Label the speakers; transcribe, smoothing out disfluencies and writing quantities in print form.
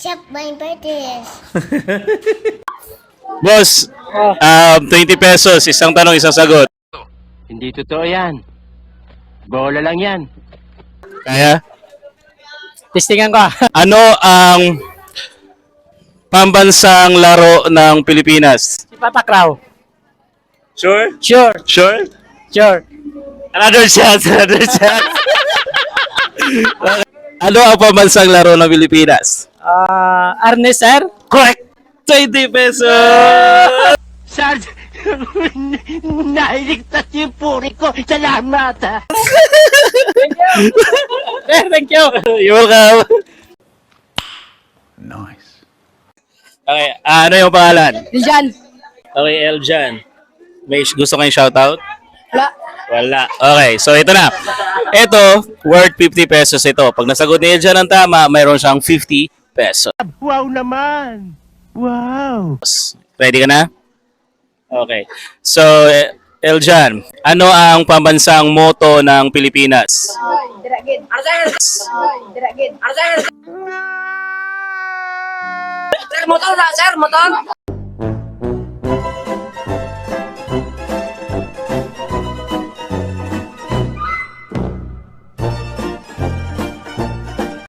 Speaker 1: Shop my birthdays.
Speaker 2: Boss, 20 pesos, isang tanong, isang sagot.
Speaker 3: Hindi totoo yan. Bola lang yan.
Speaker 2: Kaya?
Speaker 4: Testingan ko.
Speaker 2: Ano ang pambansang laro ng Pilipinas?
Speaker 4: Si Patakraw.
Speaker 2: Sure?
Speaker 4: Sure.
Speaker 2: Sure?
Speaker 4: Sure.
Speaker 2: Another chance, another chance. Ano ang pambansang laro ng Pilipinas?
Speaker 4: Arnes, sir?
Speaker 2: Correct! 20 pesos!
Speaker 3: Sarge, nailigtas yung puri ko. Salamat, ha.
Speaker 4: Sir, thank you.
Speaker 2: You're welcome. Nice. Okay, ano yung pangalan?
Speaker 4: Diyan.
Speaker 2: Okay, Eljan. May gusto kayong shoutout?
Speaker 4: Wala.
Speaker 2: Wala. Okay, so ito na. Ito, worth 50 pesos ito. Pag nasagot ni Eljan ng tama, mayroon siyang 50 pesos.
Speaker 3: Wow naman. Wow.
Speaker 2: Ready ka na? Okay. So, Eljan, ano ang pambansang moto ng Pilipinas?
Speaker 5: Diragin. Arsay. Diragin. Arsay. Sir, motor na, sir, motor.